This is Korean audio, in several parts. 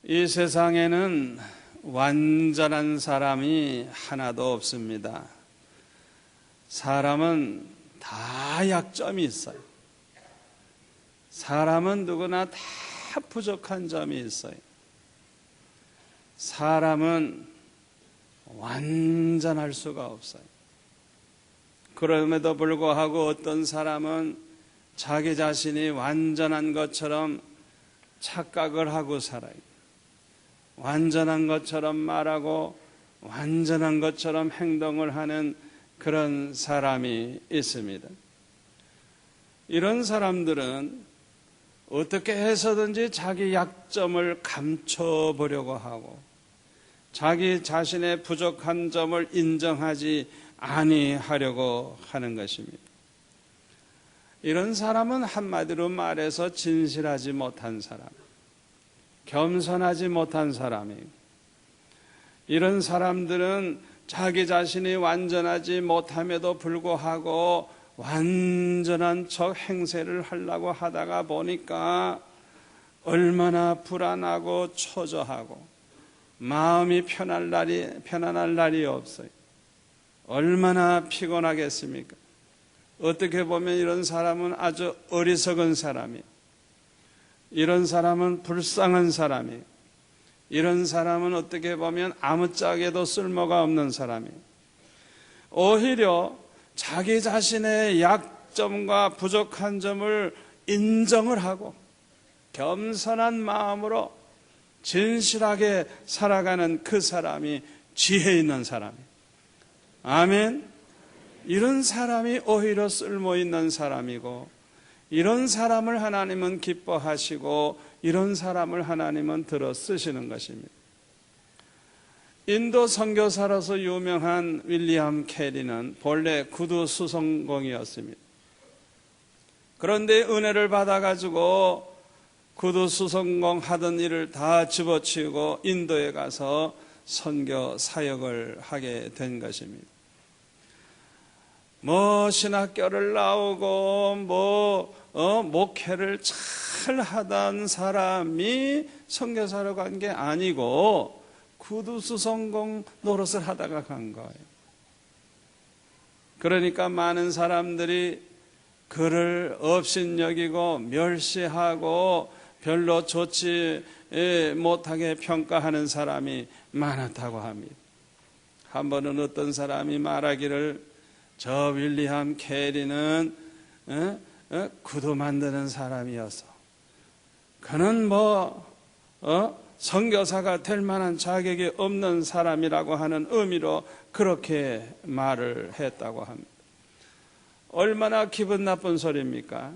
이 세상에는 완전한 사람이 하나도 없습니다. 사람은 다 약점이 있어요. 사람은 누구나 다 부족한 점이 있어요. 사람은 완전할 수가 없어요. 그럼에도 불구하고 어떤 사람은 자기 자신이 완전한 것처럼 착각을 하고 살아요. 완전한 것처럼 말하고 완전한 것처럼 행동을 하는 그런 사람이 있습니다. 이런 사람들은 어떻게 해서든지 자기 약점을 감춰보려고 하고 자기 자신의 부족한 점을 인정하지 아니하려고 하는 것입니다. 이런 사람은 한마디로 말해서 진실하지 못한 사람, 겸손하지 못한 사람이에요. 이런 사람들은 자기 자신이 완전하지 못함에도 불구하고 완전한 척 행세를 하려고 하다가 보니까 얼마나 불안하고 초조하고 마음이 편안할 날이 없어요. 얼마나 피곤하겠습니까? 어떻게 보면 이런 사람은 아주 어리석은 사람이에요. 이런 사람은 불쌍한 사람이에요. 이런 사람은 어떻게 보면 아무짝에도 쓸모가 없는 사람이에요. 오히려 자기 자신의 약점과 부족한 점을 인정을 하고 겸손한 마음으로 진실하게 살아가는 그 사람이 지혜 있는 사람이에요. 아멘. 이런 사람이 오히려 쓸모 있는 사람이고, 이런 사람을 하나님은 기뻐하시고 이런 사람을 하나님은 들어 쓰시는 것입니다. 인도 선교사로서 유명한 윌리엄 캐리는 본래 구두 수성공이었습니다. 그런데 은혜를 받아가지고 구두 수성공 하던 일을 다 집어치우고 인도에 가서 선교 사역을 하게 된 것입니다. 신학교를 나오고 목회를 잘 하던 사람이 선교사로 간 게 아니고 구두 수성공 노릇을 하다가 간 거예요. 그러니까 많은 사람들이 그를 업신여기고 멸시하고 별로 좋지 못하게 평가하는 사람이 많았다고 합니다. 한 번은 어떤 사람이 말하기를 저 윌리엄 캐리는 구두 만드는 사람이어서 그는 선교사가 될 만한 자격이 없는 사람이라고 하는 의미로 그렇게 말을 했다고 합니다. 얼마나 기분 나쁜 소리입니까?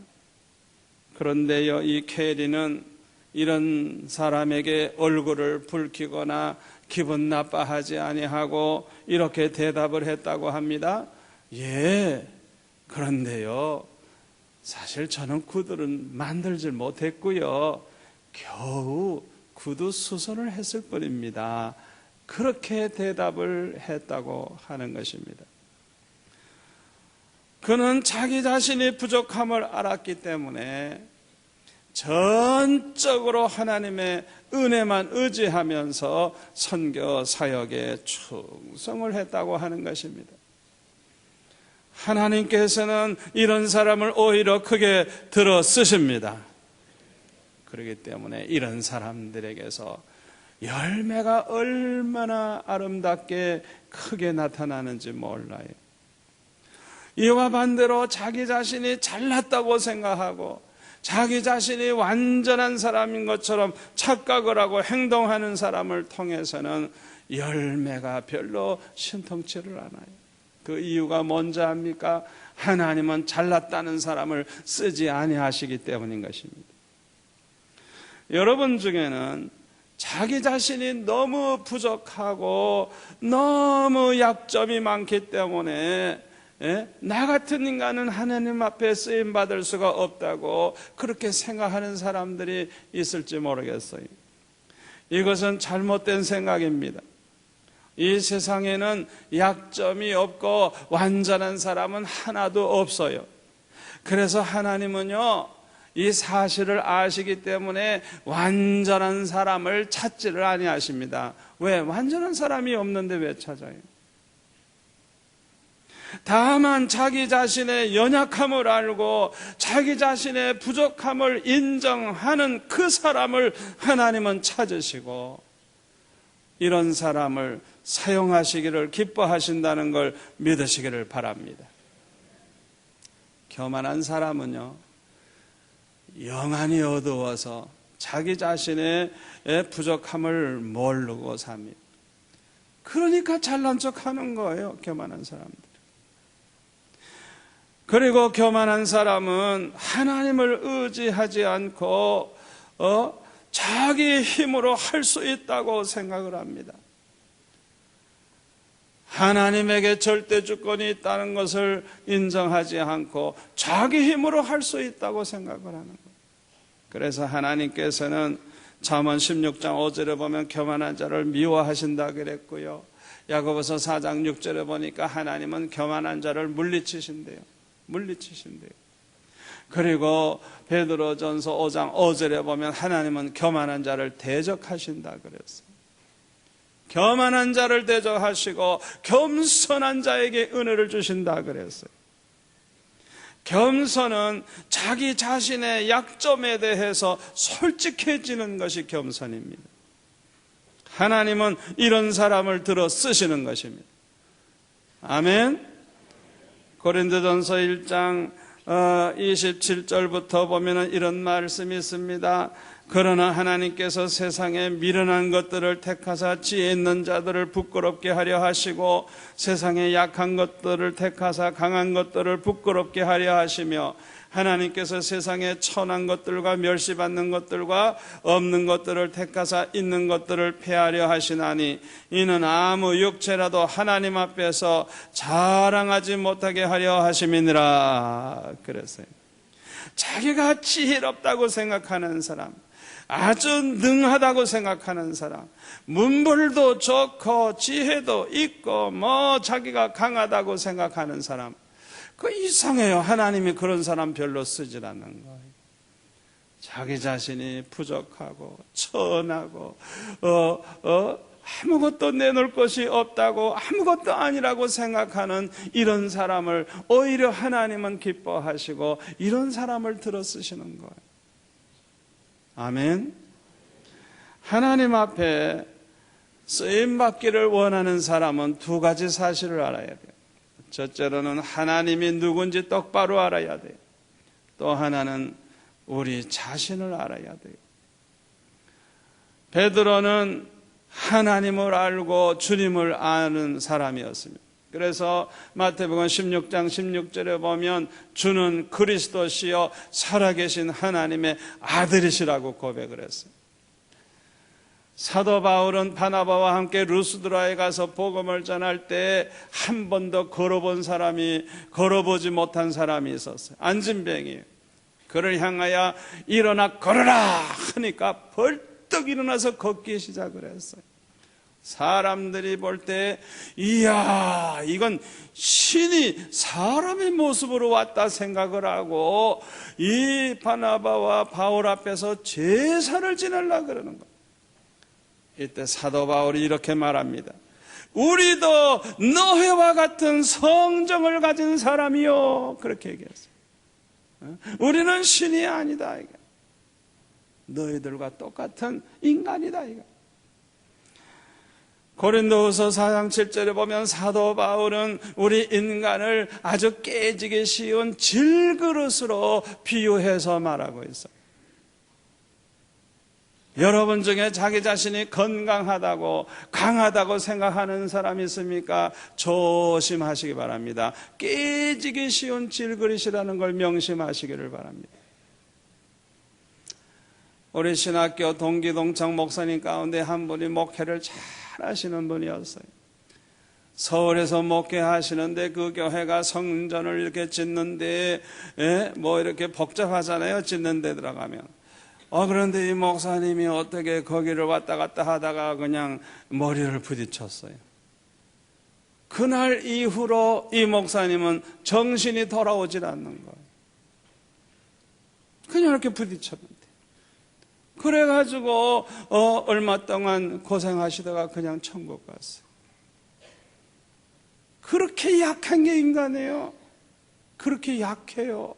그런데요, 이 캐리는 이런 사람에게 얼굴을 붉히거나 기분 나빠하지 아니하고 이렇게 대답을 했다고 합니다. 예, 그런데요, 사실 저는 구두를 만들질 못했고요, 겨우 구두 수선을 했을 뿐입니다. 그렇게 대답을 했다고 하는 것입니다. 그는 자기 자신이 부족함을 알았기 때문에 전적으로 하나님의 은혜만 의지하면서 선교 사역에 충성을 했다고 하는 것입니다. 하나님께서는 이런 사람을 오히려 크게 들어 쓰십니다. 그렇기 때문에 이런 사람들에게서 열매가 얼마나 아름답게 크게 나타나는지 몰라요. 이와 반대로 자기 자신이 잘났다고 생각하고 자기 자신이 완전한 사람인 것처럼 착각을 하고 행동하는 사람을 통해서는 열매가 별로 신통치를 않아요. 그 이유가 뭔지 압니까? 하나님은 잘났다는 사람을 쓰지 아니하시기 때문인 것입니다. 여러분 중에는 자기 자신이 너무 부족하고 너무 약점이 많기 때문에 나 같은 인간은 하나님 앞에 쓰임받을 수가 없다고 그렇게 생각하는 사람들이 있을지 모르겠어요. 이것은 잘못된 생각입니다. 이 세상에는 약점이 없고 완전한 사람은 하나도 없어요. 그래서 하나님은요, 이 사실을 아시기 때문에 완전한 사람을 찾지를 아니하십니다. 왜? 완전한 사람이 없는데 왜 찾아요? 다만 자기 자신의 연약함을 알고 자기 자신의 부족함을 인정하는 그 사람을 하나님은 찾으시고 이런 사람을 사용하시기를 기뻐하신다는 걸 믿으시기를 바랍니다. 교만한 사람은요, 영안이 어두워서 자기 자신의 부족함을 모르고 삽니다. 그러니까 잘난 척하는 거예요, 교만한 사람들. 그리고 교만한 사람은 하나님을 의지하지 않고 자기 힘으로 할 수 있다고 생각을 합니다. 하나님에게 절대 주권이 있다는 것을 인정하지 않고 자기 힘으로 할 수 있다고 생각을 하는 거예요. 그래서 하나님께서는 잠언 16장 5절에 보면 교만한 자를 미워하신다 그랬고요, 야고보서 4장 6절에 보니까 하나님은 교만한 자를 물리치신대요. 그리고 베드로전서 5장 5절에 보면 하나님은 교만한 자를 대적하신다 그랬어요. 교만한 자를 대적하시고 겸손한 자에게 은혜를 주신다 그랬어요. 겸손은 자기 자신의 약점에 대해서 솔직해지는 것이 겸손입니다. 하나님은 이런 사람을 들어 쓰시는 것입니다. 아멘. 고린도전서 1장 27절부터 보면 이런 말씀이 있습니다. 그러나 하나님께서 세상에 미련한 것들을 택하사 지혜 있는 자들을 부끄럽게 하려 하시고 세상에 약한 것들을 택하사 강한 것들을 부끄럽게 하려 하시며 하나님께서 세상에 천한 것들과 멸시받는 것들과 없는 것들을 택하사 있는 것들을 폐하려 하시나니 이는 아무 육체라도 하나님 앞에서 자랑하지 못하게 하려 하심이니라 그랬어요. 자기가 지혜롭다고 생각하는 사람, 아주 능하다고 생각하는 사람, 문벌도 좋고 지혜도 있고 자기가 강하다고 생각하는 사람, 그 이상해요. 하나님이 그런 사람 별로 쓰질 않는 거예요. 자기 자신이 부족하고 천하고 아무것도 내놓을 것이 없다고 아무것도 아니라고 생각하는 이런 사람을 오히려 하나님은 기뻐하시고 이런 사람을 들어 쓰시는 거예요. 아멘. 하나님 앞에 쓰임받기를 원하는 사람은 두 가지 사실을 알아야 돼요. 첫째로는 하나님이 누군지 똑바로 알아야 돼요. 또 하나는 우리 자신을 알아야 돼요. 베드로는 하나님을 알고 주님을 아는 사람이었습니다. 그래서 마태복음 16장 16절에 보면 주는 그리스도시요 살아계신 하나님의 아들이시라고 고백을 했어요. 사도 바울은 바나바와 함께 루스드라에 가서 복음을 전할 때 한 번도 걸어보지 못한 사람이 있었어요. 안진뱅이. 그를 향하여 일어나 걸어라 하니까 벌떡 일어나서 걷기 시작을 했어요. 사람들이 볼 때 이야, 이건 신이 사람의 모습으로 왔다 생각을 하고 이 바나바와 바울 앞에서 제사를 지내려고 그러는 거예요. 이때 사도 바울이 이렇게 말합니다. 우리도 너희와 같은 성정을 가진 사람이요, 그렇게 얘기했어요. 우리는 신이 아니다, 이거. 너희들과 똑같은 인간이다, 이거. 고린도후서 4장 7절에 보면 사도 바울은 우리 인간을 아주 깨지기 쉬운 질그릇으로 비유해서 말하고 있어요. 여러분 중에 자기 자신이 건강하다고 강하다고 생각하는 사람이 있습니까? 조심하시기 바랍니다. 깨지기 쉬운 질그릇이라는 걸 명심하시기를 바랍니다. 우리 신학교 동기 동창 목사님 가운데 한 분이 목회를 잘 하시는 분이었어요. 서울에서 목회하시는데 그 교회가 성전을 이렇게 짓는데 이렇게 복잡하잖아요. 짓는 데 들어가면. 그런데 이 목사님이 어떻게 거기를 왔다 갔다 하다가 그냥 머리를 부딪혔어요. 그날 이후로 이 목사님은 정신이 돌아오질 않는 거예요. 그냥 이렇게 부딪혔는데. 그래가지고 얼마 동안 고생하시다가 그냥 천국 갔어요. 그렇게 약한 게 인간이에요. 그렇게 약해요.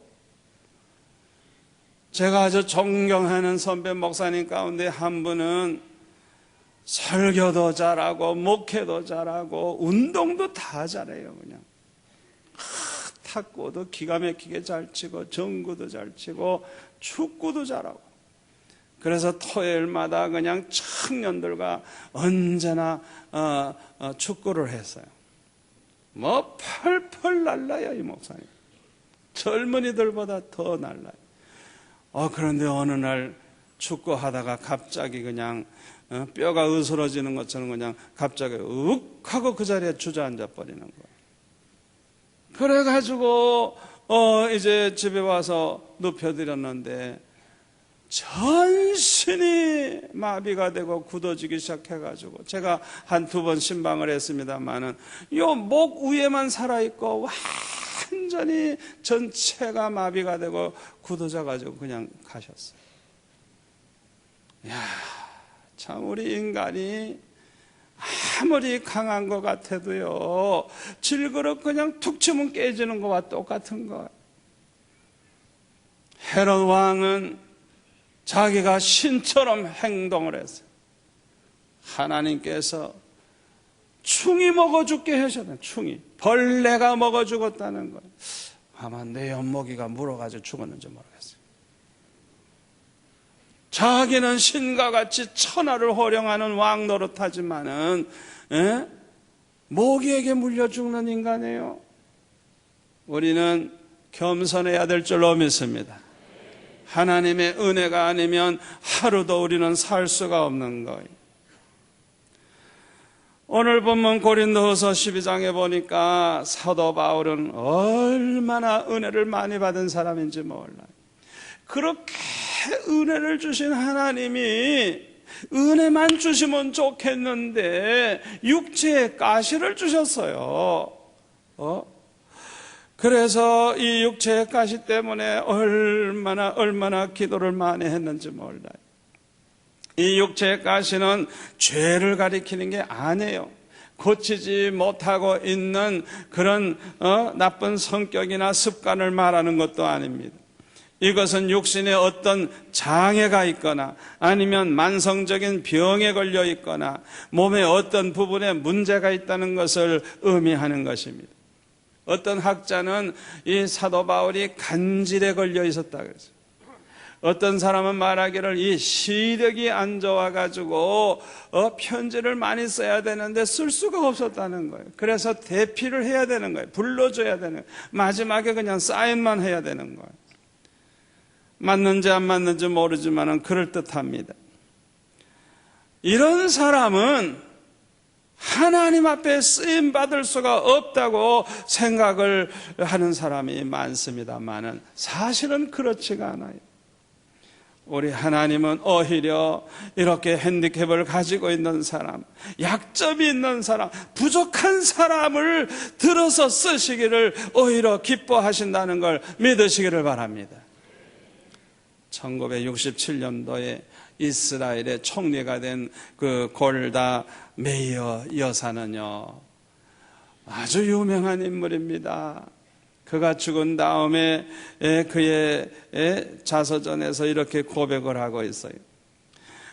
제가 아주 존경하는 선배 목사님 가운데 한 분은 설교도 잘하고 목회도 잘하고 운동도 다 잘해요. 그냥 탁구도 기가 막히게 잘 치고 정구도 잘 치고 축구도 잘하고, 그래서 토요일마다 그냥 청년들과 언제나 축구를 했어요. 뭐 펄펄 날라요. 이 목사님 젊은이들보다 더 날라요. 그런데 어느 날 축구하다가 갑자기 그냥 뼈가 으스러지는 것처럼 그냥 갑자기 욱 하고 그 자리에 주저앉아 버리는 거예요. 그래가지고 이제 집에 와서 눕혀드렸는데 전신이 마비가 되고 굳어지기 시작해가지고, 제가 한두 번 신방을 했습니다만은 요 목 위에만 살아있고 완전히 전체가 마비가 되고 굳어져가지고 그냥 가셨어요. 이야, 참 우리 인간이 아무리 강한 것 같아도요, 질그릇 그냥 툭 치면 깨지는 것과 똑같은 거예요. 헤롯 왕은 자기가 신처럼 행동을 했어요. 하나님께서 충이 먹어 죽게 하셨네. 충이, 벌레가 먹어 죽었다는 거예요. 아마 내 엿먹이가 물어가지고 죽었는지 모르겠어요. 자기는 신과 같이 천하를 호령하는 왕 노릇하지만은 모기에게 물려 죽는 인간이에요. 우리는 겸손해야 될 줄로 믿습니다. 하나님의 은혜가 아니면 하루도 우리는 살 수가 없는 거예요. 오늘 본문 고린도후서 12장에 보니까 사도 바울은 얼마나 은혜를 많이 받은 사람인지 몰라요. 그렇게 은혜를 주신 하나님이 은혜만 주시면 좋겠는데 육체의 가시를 주셨어요. 그래서 이 육체의 가시 때문에 얼마나 기도를 많이 했는지 몰라요. 이 육체의 가시는 죄를 가리키는 게 아니에요. 고치지 못하고 있는 그런 나쁜 성격이나 습관을 말하는 것도 아닙니다. 이것은 육신에 어떤 장애가 있거나 아니면 만성적인 병에 걸려 있거나 몸의 어떤 부분에 문제가 있다는 것을 의미하는 것입니다. 어떤 학자는 이 사도 바울이 간질에 걸려 있었다 그랬어요. 어떤 사람은 말하기를 이 시력이 안 좋아가지고 편지를 많이 써야 되는데 쓸 수가 없었다는 거예요. 그래서 대피를 해야 되는 거예요. 불러줘야 되는 거예요. 마지막에 그냥 사인만 해야 되는 거예요. 맞는지 안 맞는지 모르지만 그럴듯합니다. 이런 사람은 하나님 앞에 쓰임받을 수가 없다고 생각을 하는 사람이 많습니다만 사실은 그렇지가 않아요. 우리 하나님은 오히려 이렇게 핸디캡을 가지고 있는 사람, 약점이 있는 사람, 부족한 사람을 들어서 쓰시기를 오히려 기뻐하신다는 걸 믿으시기를 바랍니다. 1967년도에 이스라엘의 총리가 된 그 골다 메이어 여사는요, 아주 유명한 인물입니다. 그가 죽은 다음에 그의 자서전에서 이렇게 고백을 하고 있어요.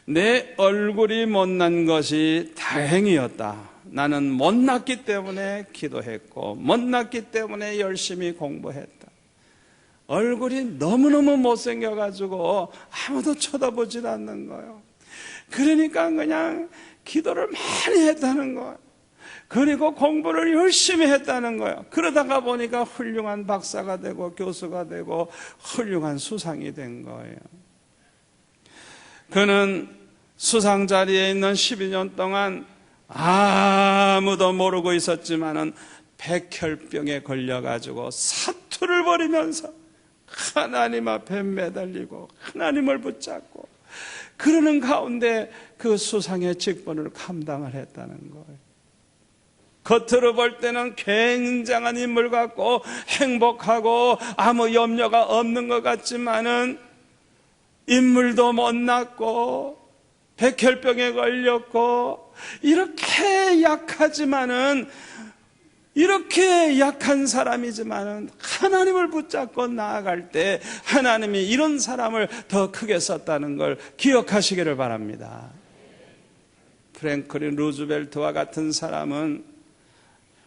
내 얼굴이 못난 것이 다행이었다. 나는 못났기 때문에 기도했고 못났기 때문에 열심히 공부했다. 얼굴이 너무너무 못생겨가지고 아무도 쳐다보질 않는 거예요. 그러니까 그냥 기도를 많이 했다는 거예요. 그리고 공부를 열심히 했다는 거예요. 그러다가 보니까 훌륭한 박사가 되고 교수가 되고 훌륭한 수상이 된 거예요. 그는 수상 자리에 있는 12년 동안 아무도 모르고 있었지만은 백혈병에 걸려가지고 사투를 벌이면서 하나님 앞에 매달리고 하나님을 붙잡고 그러는 가운데 그 수상의 직분을 감당을 했다는 거예요. 겉으로 볼 때는 굉장한 인물 같고 행복하고 아무 염려가 없는 것 같지만은 인물도 못났고 백혈병에 걸렸고 이렇게 약하지만은, 이렇게 약한 사람이지만은 하나님을 붙잡고 나아갈 때 하나님이 이런 사람을 더 크게 썼다는 걸 기억하시기를 바랍니다. 프랭클린 루즈벨트와 같은 사람은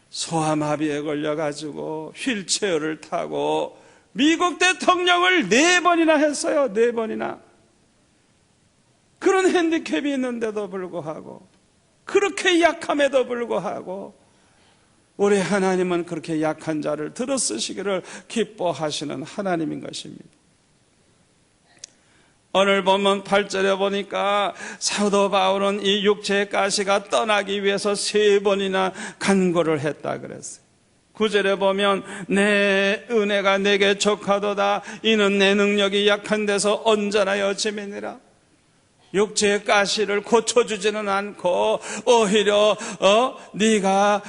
소아마비에 걸려가지고 휠체어를 타고 미국 대통령을 4번이나 했어요. 4번이나. 그런 핸디캡이 있는데도 불구하고, 그렇게 약함에도 불구하고 우리 하나님은 그렇게 약한 자를 들어 쓰시기를 기뻐하시는 하나님인 것입니다. 오늘 보면 8절에 보니까 사도 바울은 이 육체의 가시가 떠나기 위해서 3번이나 간구를 했다 그랬어요. 9절에 보면 내 은혜가 내게 족하도다. 이는 내 능력이 약한 데서 온전하여 짐이니라. 육체의 가시를 고쳐주지는 않고 오히려 네가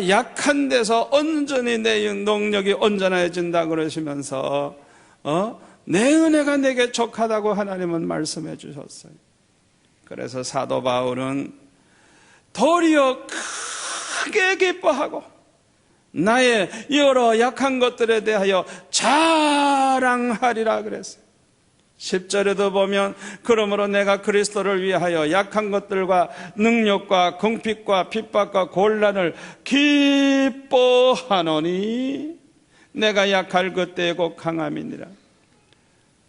약한 데서 온전히 내 능력이 온전해진다 그러시면서 내 은혜가 내게 족하다고 하나님은 말씀해 주셨어요. 그래서 사도 바울은 도리어 크게 기뻐하고 나의 여러 약한 것들에 대하여 자랑하리라 그랬어요. 10절에도 보면 그러므로 내가 그리스도를 위하여 약한 것들과 능력과 궁핍과 핍박과 곤란을 기뻐하노니 내가 약할 그때에 곧 강함이니라.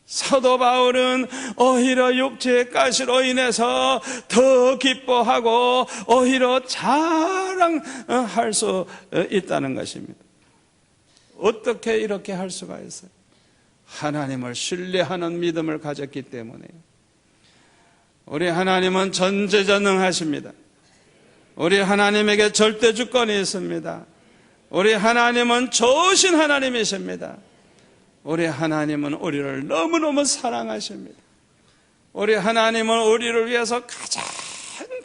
사도 바울은 오히려 육체의 가시로 인해서 더 기뻐하고 오히려 자랑할 수 있다는 것입니다. 어떻게 이렇게 할 수가 있어요? 하나님을 신뢰하는 믿음을 가졌기 때문에요. 우리 하나님은 전지전능하십니다. 우리 하나님에게 절대 주권이 있습니다. 우리 하나님은 좋으신 하나님이십니다. 우리 하나님은 우리를 너무너무 사랑하십니다. 우리 하나님은 우리를 위해서 가장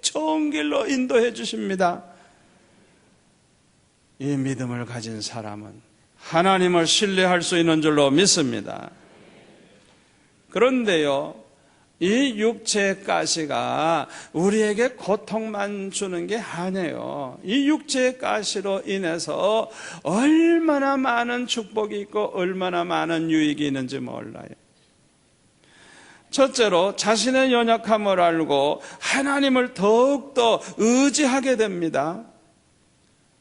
좋은 길로 인도해 주십니다. 이 믿음을 가진 사람은 하나님을 신뢰할 수 있는 줄로 믿습니다. 그런데요, 이 육체의 가시가 우리에게 고통만 주는 게 아니에요. 이 육체의 가시로 인해서 얼마나 많은 축복이 있고 얼마나 많은 유익이 있는지 몰라요. 첫째로 자신의 연약함을 알고 하나님을 더욱더 의지하게 됩니다.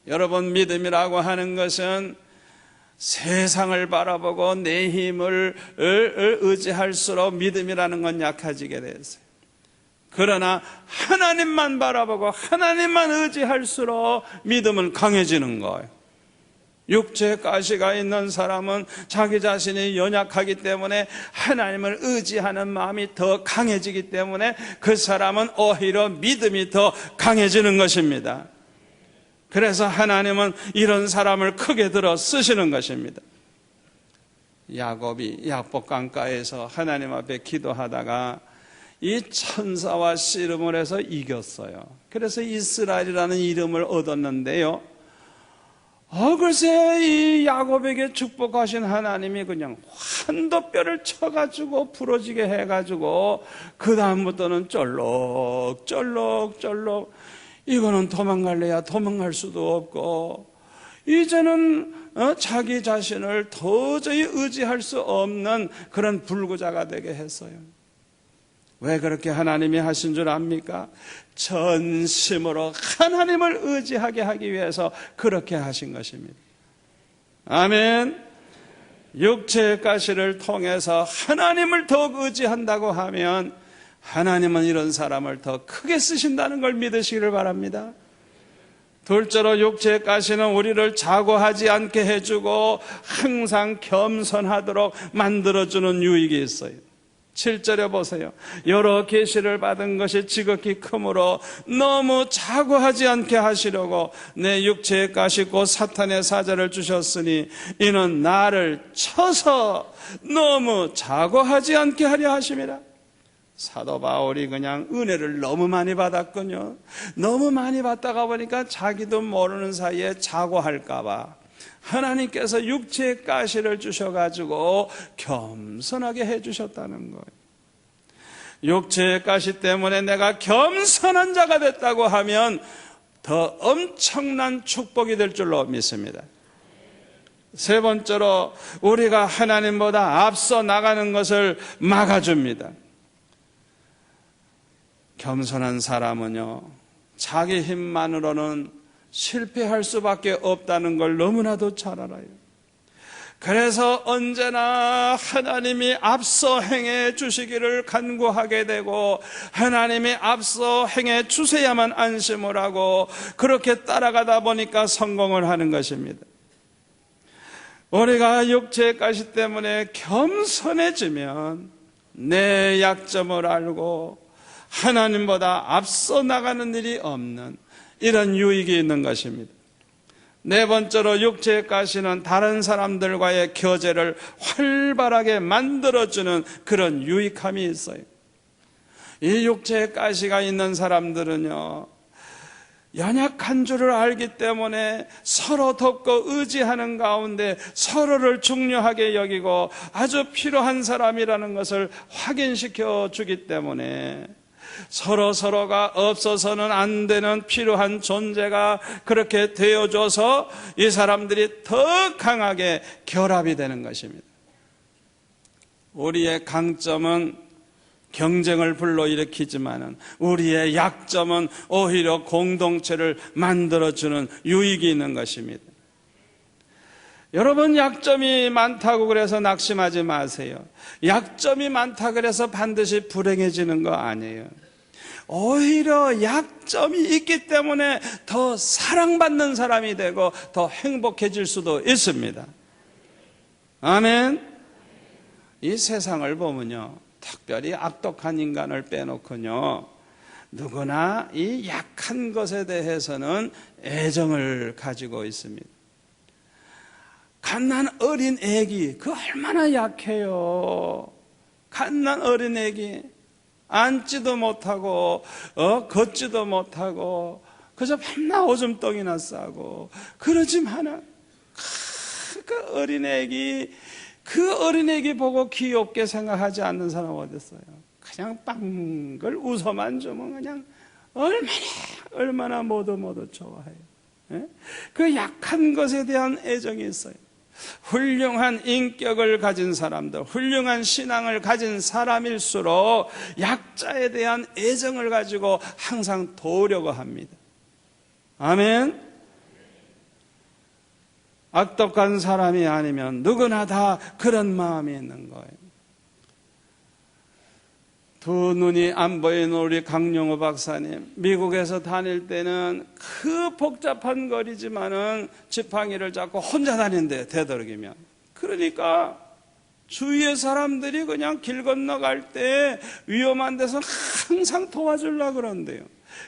여러분, 믿음이라고 하는 것은 세상을 바라보고 내 힘을 의지할수록 믿음이라는 건 약해지게 됐어요. 그러나 하나님만 바라보고 하나님만 의지할수록 믿음은 강해지는 거예요. 육체의 가시가 있는 사람은 자기 자신이 연약하기 때문에 하나님을 의지하는 마음이 더 강해지기 때문에 그 사람은 오히려 믿음이 더 강해지는 것입니다. 그래서 하나님은 이런 사람을 크게 들어 쓰시는 것입니다. 야곱이 약복강가에서 하나님 앞에 기도하다가 이 천사와 씨름을 해서 이겼어요. 그래서 이스라엘이라는 이름을 얻었는데요. 글쎄 이 야곱에게 축복하신 하나님이 그냥 환도뼈를 쳐가지고 부러지게 해가지고 그 다음부터는 쫄록쫄록 이거는 도망갈래야 도망갈 수도 없고 이제는 자기 자신을 도저히 의지할 수 없는 그런 불구자가 되게 했어요. 왜 그렇게 하나님이 하신 줄 압니까? 전심으로 하나님을 의지하게 하기 위해서 그렇게 하신 것입니다. 아멘. 육체의 가시를 통해서 하나님을 더욱 의지한다고 하면 하나님은 이런 사람을 더 크게 쓰신다는 걸 믿으시기를 바랍니다. 둘째로 육체의 가시는 우리를 자고하지 않게 해주고 항상 겸손하도록 만들어주는 유익이 있어요. 7절에 보세요. 여러 계시를 받은 것이 지극히 크므로 너무 자고하지 않게 하시려고 내 육체의 가시 곧 사탄의 사자를 주셨으니 이는 나를 쳐서 너무 자고하지 않게 하려 하심이라. 사도 바울이 그냥 은혜를 너무 많이 받았군요. 너무 많이 받다가 보니까 자기도 모르는 사이에 자고할까 봐 하나님께서 육체의 가시를 주셔가지고 겸손하게 해주셨다는 거예요. 육체의 가시 때문에 내가 겸손한 자가 됐다고 하면 더 엄청난 축복이 될 줄로 믿습니다. 세 번째로 우리가 하나님보다 앞서 나가는 것을 막아줍니다. 겸손한 사람은요, 자기 힘만으로는 실패할 수밖에 없다는 걸 너무나도 잘 알아요. 그래서 언제나 하나님이 앞서 행해 주시기를 간구하게 되고 하나님이 앞서 행해 주셔야만 안심을 하고 그렇게 따라가다 보니까 성공을 하는 것입니다. 우리가 육체의 가시 때문에 겸손해지면 내 약점을 알고 하나님보다 앞서 나가는 일이 없는 이런 유익이 있는 것입니다. 네 번째로 육체의 가시는 다른 사람들과의 교제를 활발하게 만들어주는 그런 유익함이 있어요. 이 육체의 가시가 있는 사람들은요, 연약한 줄을 알기 때문에 서로 돕고 의지하는 가운데 서로를 중요하게 여기고 아주 필요한 사람이라는 것을 확인시켜 주기 때문에 서로가 없어서는 안 되는 필요한 존재가 그렇게 되어줘서 이 사람들이 더 강하게 결합이 되는 것입니다. 우리의 강점은 경쟁을 불러일으키지만은 우리의 약점은 오히려 공동체를 만들어주는 유익이 있는 것입니다. 여러분, 약점이 많다고 그래서 낙심하지 마세요. 약점이 많다 그래서 반드시 불행해지는 거 아니에요. 오히려 약점이 있기 때문에 더 사랑받는 사람이 되고 더 행복해질 수도 있습니다. 아멘. 이 세상을 보면요, 특별히 악독한 인간을 빼놓고요, 누구나 이 약한 것에 대해서는 애정을 가지고 있습니다. 갓난 어린 애기, 그 얼마나 약해요. 갓난 어린 애기, 앉지도 못하고 걷지도 못하고 그저 밤낮 오줌덩이나 싸고 그러지만은 그 어린애기 보고 귀엽게 생각하지 않는 사람 어디 있어요? 그냥 빵글 웃어만 주면 그냥 얼마나 모두 좋아해요. 예? 그 약한 것에 대한 애정이 있어요. 훌륭한 인격을 가진 사람들, 훌륭한 신앙을 가진 사람일수록 약자에 대한 애정을 가지고 항상 도우려고 합니다. 아멘. 악독한 사람이 아니면 누구나 다 그런 마음이 있는 거예요. 두 눈이 안 보이는 우리 강용호 박사님, 미국에서 다닐 때는 그 복잡한 거리지만은 지팡이를 잡고 혼자 다닌대요, 되도록이면. 그러니까 주위의 사람들이 그냥 길 건너갈 때 위험한 데서 항상 도와주려고 그런대요.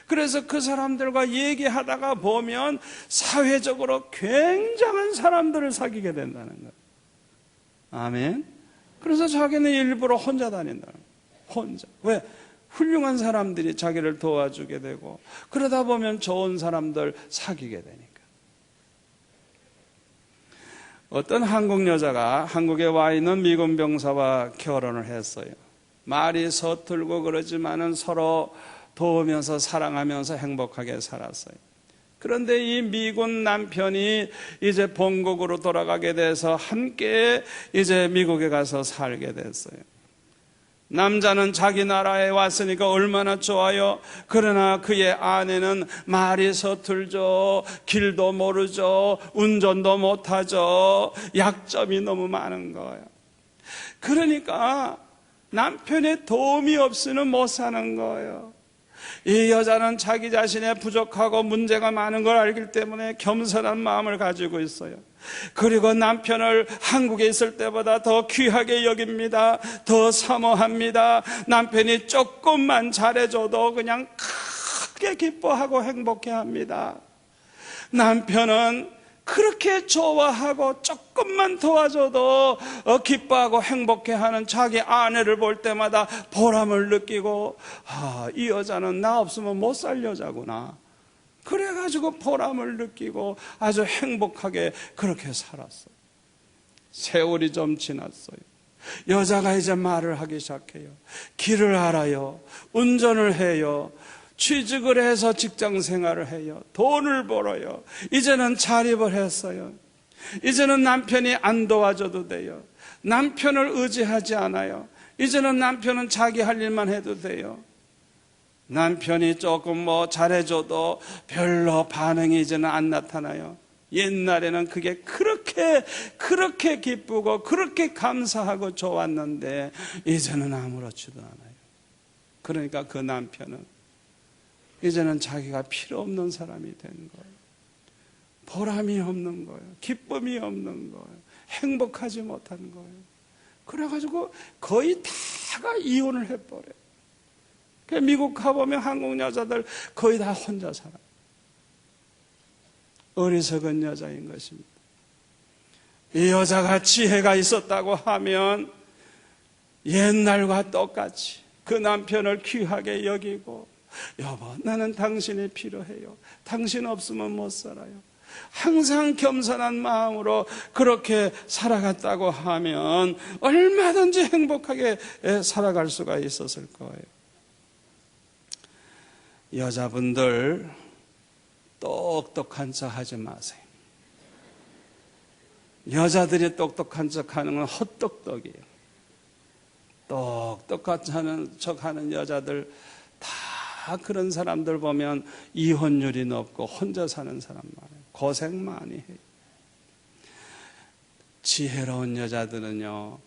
그래서 그 사람들과 얘기하다가 보면 사회적으로 굉장한 사람들을 사귀게 된다는 거예요. 아멘. 그래서 자기는 일부러 혼자 다닌다는 거예요. 혼자. 왜? 훌륭한 사람들이 자기를 도와주게 되고 그러다 보면 좋은 사람들 사귀게 되니까. 어떤 한국 여자가 한국에 와 있는 미군 병사와 결혼을 했어요. 말이 서툴고 그러지만은 서로 도우면서 사랑하면서 행복하게 살았어요. 그런데 이 미군 남편이 이제 본국으로 돌아가게 돼서 함께 이제 미국에 가서 살게 됐어요. 남자는 자기 나라에 왔으니까 얼마나 좋아요. 그러나 그의 아내는 말이 서툴죠. 길도 모르죠. 운전도 못하죠. 약점이 너무 많은 거예요. 그러니까 남편의 도움이 없이는 못 사는 거예요. 이 여자는 자기 자신의 부족하고 문제가 많은 걸 알기 때문에 겸손한 마음을 가지고 있어요. 그리고 남편을 한국에 있을 때보다 더 귀하게 여깁니다. 더 사모합니다. 남편이 조금만 잘해줘도 그냥 크게 기뻐하고 행복해합니다. 남편은 그렇게 좋아하고 조금만 도와줘도 기뻐하고 행복해하는 자기 아내를 볼 때마다 보람을 느끼고, 이 여자는 나 없으면 못 살 여자구나. 그래가지고 보람을 느끼고 아주 행복하게 그렇게 살았어요. 세월이 좀 지났어요. 여자가 이제 말을 하기 시작해요. 길을 알아요. 운전을 해요. 취직을 해서 직장 생활을 해요. 돈을 벌어요. 이제는 자립을 했어요. 이제는 남편이 안 도와줘도 돼요. 남편을 의지하지 않아요. 이제는 남편은 자기 할 일만 해도 돼요. 남편이 조금 잘해줘도 별로 반응이 이제는 안 나타나요. 옛날에는 그게 그렇게 기쁘고 그렇게 감사하고 좋았는데 이제는 아무렇지도 않아요. 그러니까 그 남편은 이제는 자기가 필요 없는 사람이 된 거예요. 보람이 없는 거예요. 기쁨이 없는 거예요. 행복하지 못한 거예요. 그래가지고 거의 다가 이혼을 해버려요. 미국 가보면 한국 여자들 거의 다 혼자 살아요. 어리석은 여자인 것입니다. 이 여자가 지혜가 있었다고 하면 옛날과 똑같이 그 남편을 귀하게 여기고, 여보, 나는 당신이 필요해요. 당신 없으면 못 살아요. 항상 겸손한 마음으로 그렇게 살아갔다고 하면 얼마든지 행복하게 살아갈 수가 있었을 거예요. 여자분들 똑똑한 척 하지 마세요. 여자들이 똑똑한 척 하는 건 헛똑똑이에요. 똑똑한 척 하는 여자들 다 그런 사람들 보면 이혼율이 높고 혼자 사는 사람 많아요. 고생 많이 해요. 지혜로운 여자들은요,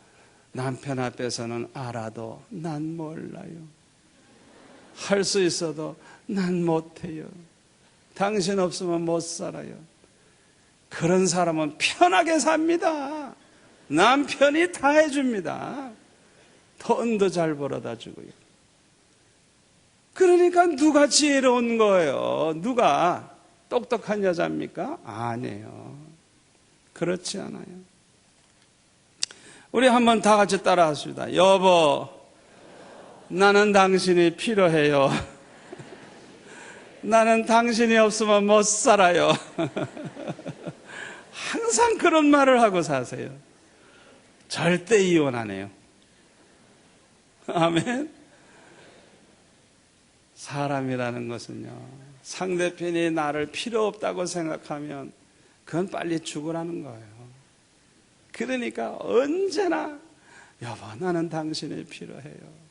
남편 앞에서는 알아도 난 몰라요. 할 수 있어도 난 못해요. 당신 없으면 못 살아요. 그런 사람은 편하게 삽니다. 남편이 다 해줍니다. 돈도 잘 벌어다 주고요. 그러니까 누가 지혜로운 거예요? 누가 똑똑한 여자입니까? 아니에요. 그렇지 않아요. 우리 한번 다 같이 따라 하십니다. 여보, 나는 당신이 필요해요. 나는 당신이 없으면 못 살아요. 항상 그런 말을 하고 사세요. 절대 이혼 안 해요. 아멘. 사람이라는 것은요, 상대편이 나를 필요 없다고 생각하면 그건 빨리 죽으라는 거예요. 그러니까 언제나 여보, 나는 당신이 필요해요.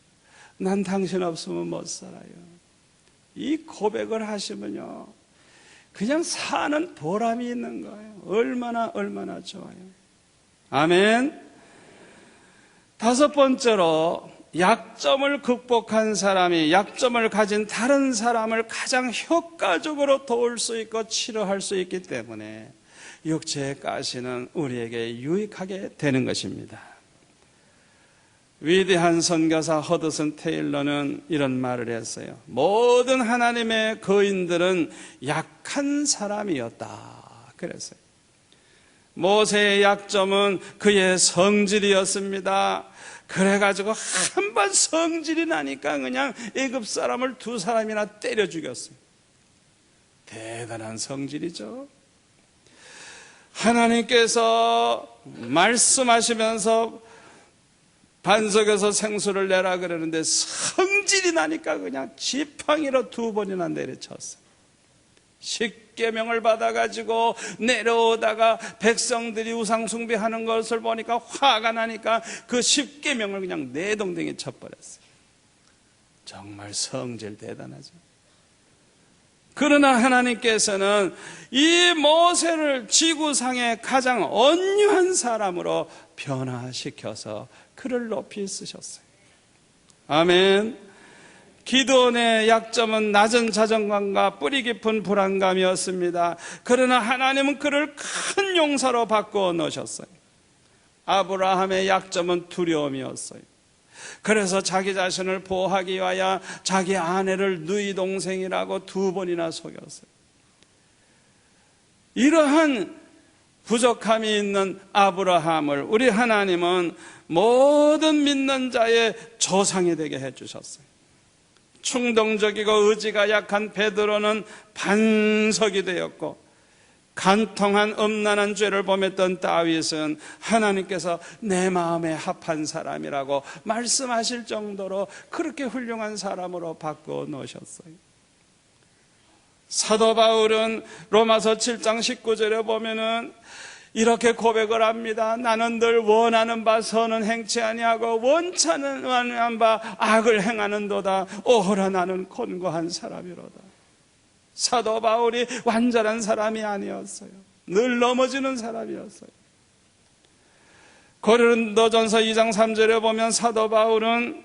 난 당신 없으면 못 살아요. 이 고백을 하시면요, 그냥 사는 보람이 있는 거예요. 얼마나 좋아요. 아멘. 다섯 번째로, 약점을 극복한 사람이 약점을 가진 다른 사람을 가장 효과적으로 도울 수 있고 치료할 수 있기 때문에 육체의 가시는 우리에게 유익하게 되는 것입니다. 위대한 선교사 허드슨 테일러는 이런 말을 했어요. 모든 하나님의 거인들은 약한 사람이었다 그랬어요. 모세의 약점은 그의 성질이었습니다. 그래가지고 한 번 성질이 나니까 그냥 애굽 사람을 2사람이나 때려 죽였어요. 대단한 성질이죠. 하나님께서 말씀하시면서 반석에서 생수를 내라 그러는데 성질이 나니까 그냥 지팡이로 2번이나 내려쳤어요. 십계명을 받아가지고 내려오다가 백성들이 우상숭배하는 것을 보니까 화가 나니까 그 십계명을 그냥 내동댕이 쳐버렸어요. 정말 성질 대단하죠. 그러나 하나님께서는 이 모세를 지구상의 가장 온유한 사람으로 변화시켜서 그를 높이 쓰셨어요. 아멘. 기드온의 약점은 낮은 자존감과 뿌리 깊은 불안감이었습니다. 그러나 하나님은 그를 큰 용사로 바꾸어 놓으셨어요. 아브라함의 약점은 두려움이었어요. 그래서 자기 자신을 보호하기 위하여 자기 아내를 누이 동생이라고 2번이나 속였어요. 이러한 부족함이 있는 아브라함을 우리 하나님은 모든 믿는 자의 조상이 되게 해주셨어요. 충동적이고 의지가 약한 베드로는 반석이 되었고, 간통한 음란한 죄를 범했던 다윗은 하나님께서 내 마음에 합한 사람이라고 말씀하실 정도로 그렇게 훌륭한 사람으로 바꾸어 놓으셨어요. 사도 바울은 로마서 7장 19절에 보면은 이렇게 고백을 합니다. 나는 늘 원하는 바 선은 행치 아니하고 원치는 않은 바 악을 행하는도다. 오호라 나는 곤고한 사람이로다. 사도 바울이 완전한 사람이 아니었어요. 늘 넘어지는 사람이었어요. 고린도전서 2장 3절에 보면 사도 바울은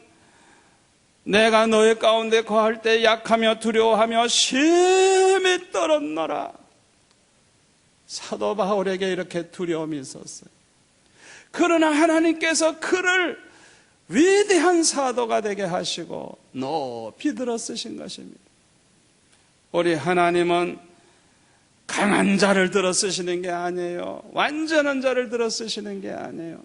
내가 너희 가운데 거할 때 약하며 두려워하며 심히 떨었노라. 사도 바울에게 이렇게 두려움이 있었어요. 그러나 하나님께서 그를 위대한 사도가 되게 하시고 높이 들어 쓰신 것입니다. 우리 하나님은 강한 자를 들어 쓰시는 게 아니에요. 완전한 자를 들어 쓰시는 게 아니에요.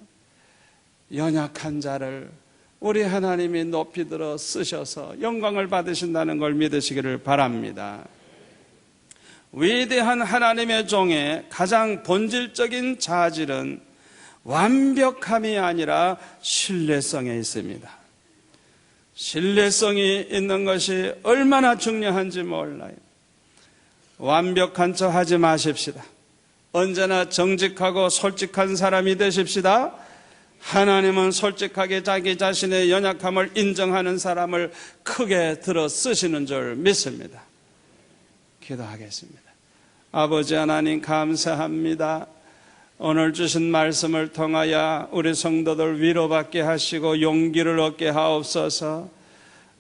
연약한 자를 우리 하나님이 높이 들어 쓰셔서 영광을 받으신다는 걸 믿으시기를 바랍니다. 위대한 하나님의 종의 가장 본질적인 자질은 완벽함이 아니라 신뢰성에 있습니다. 신뢰성이 있는 것이 얼마나 중요한지 몰라요. 완벽한 척 하지 마십시다. 언제나 정직하고 솔직한 사람이 되십시다. 하나님은 솔직하게 자기 자신의 연약함을 인정하는 사람을 크게 들어 쓰시는 줄 믿습니다. 기도하겠습니다. 아버지 하나님 감사합니다. 오늘 주신 말씀을 통하여 우리 성도들 위로받게 하시고 용기를 얻게 하옵소서.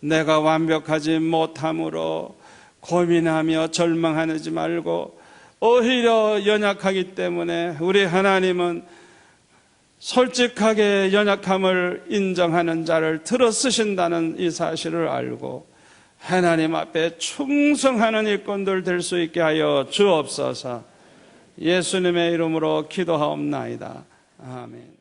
내가 완벽하지 못함으로 고민하며 절망하지 말고 오히려 연약하기 때문에 우리 하나님은 솔직하게 연약함을 인정하는 자를 들어 쓰신다는 이 사실을 알고 하나님 앞에 충성하는 일꾼들 될 수 있게 하여 주옵소서. 예수님의 이름으로 기도하옵나이다. 아멘.